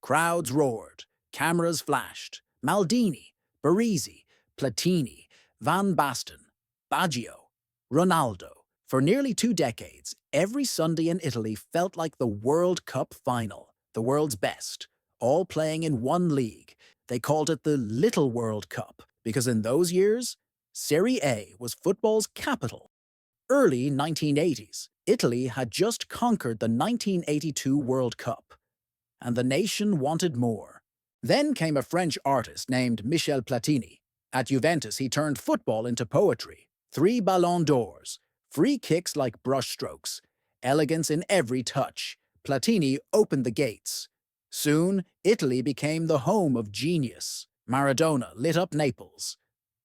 Crowds roared, cameras flashed. Maldini, Baresi, Platini, Van Basten, Baggio, Ronaldo. For nearly 2 decades, every Sunday in Italy felt like the World Cup final, the world's best, all playing in one league. They called it the Little World Cup, because in those years, Serie A was football's capital. Early 1980s, Italy had just conquered the 1982 World Cup, and the nation wanted more. Then came a French artist named Michel Platini. At Juventus, he turned football into poetry. 3 Ballon d'Ors, free kicks like brushstrokes, elegance in every touch. Platini opened the gates. Soon, Italy became the home of genius. Maradona lit up Naples.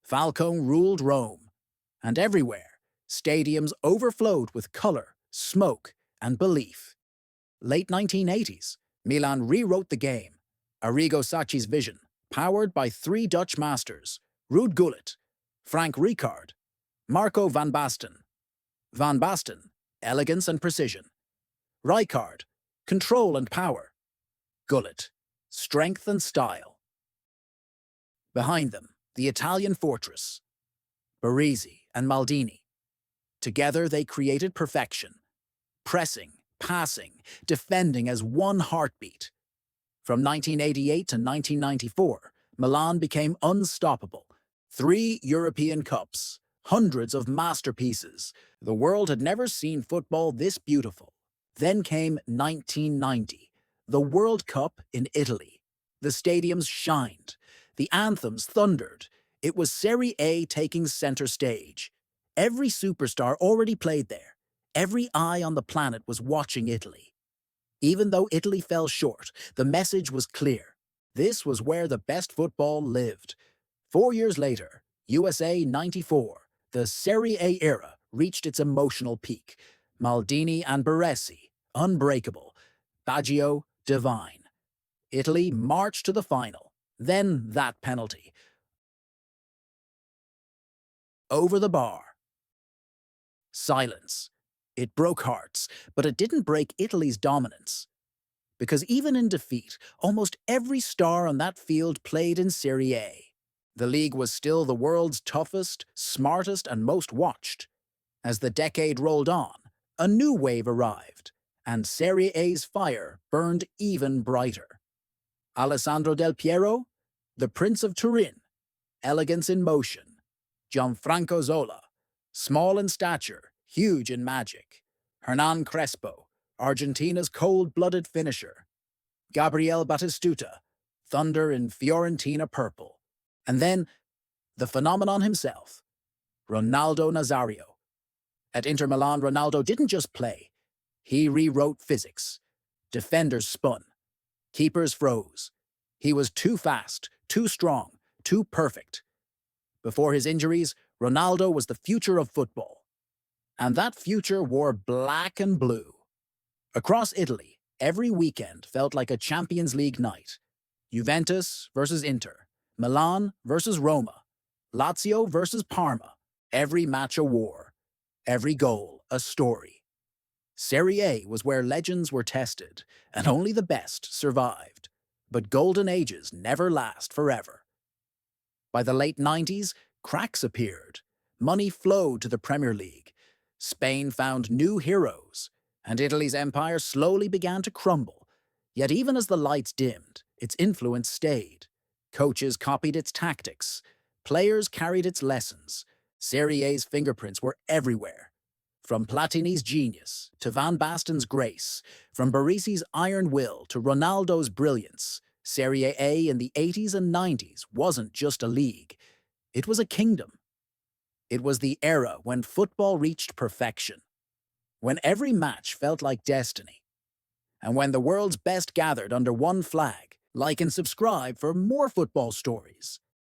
Falcone ruled Rome. And everywhere, stadiums overflowed with color, smoke, and belief. Late 1980s, Milan rewrote the game. Arrigo Sacchi's vision, powered by 3 Dutch masters, Ruud Gullit, Rijkaard, Marco van Basten. Van Basten, elegance and precision. Rijkaard, control and power. Gullit, strength and style. Behind them, the Italian fortress, Baresi and Maldini. Together they created perfection. Pressing, passing, defending as one heartbeat. From 1988 to 1994, Milan became unstoppable. 3 European Cups, hundreds of masterpieces. The world had never seen football this beautiful. Then came 1990, the World Cup in Italy. The stadiums shined. The anthems thundered. It was Serie A taking center stage. Every superstar already played there. Every eye on the planet was watching Italy. Even though Italy fell short, the message was clear. This was where the best football lived. 4 years later, USA 94, the Serie A era reached its emotional peak. Maldini and Baresi, unbreakable. Baggio, divine. Italy marched to the final. Then that penalty. Over the bar. Silence. It broke hearts, but it didn't break Italy's dominance. Because even in defeat, almost every star on that field played in Serie A. The league was still the world's toughest, smartest, and most watched. As the decade rolled on, a new wave arrived, and Serie A's fire burned even brighter. Alessandro Del Piero, the Prince of Turin, elegance in motion. Franco Zola, small in stature, huge in magic. Hernan Crespo, Argentina's cold-blooded finisher. Gabriel Batistuta, thunder in Fiorentina purple. And then, the phenomenon himself, Ronaldo Nazário. At Inter Milan, Ronaldo didn't just play. He rewrote physics. Defenders spun. Keepers froze. He was too fast, too strong, too perfect. Before his injuries, Ronaldo was the future of football. And that future wore black and blue. Across Italy, every weekend felt like a Champions League night. Juventus versus Inter, Milan versus Roma, Lazio versus Parma. Every match a war, every goal a story. Serie A was where legends were tested, and only the best survived. But golden ages never last forever. By the late 90s, cracks appeared. Money flowed to the Premier League. Spain found new heroes, and Italy's empire slowly began to crumble. Yet even as the lights dimmed, its influence stayed. Coaches copied its tactics. Players carried its lessons. Serie A's fingerprints were everywhere. From Platini's genius to Van Basten's grace, from Baresi's iron will to Ronaldo's brilliance, Serie A in the 80s and 90s wasn't just a league. It was a kingdom. It was the era when football reached perfection, when every match felt like destiny, and when the world's best gathered under one flag. Like and subscribe for more football stories.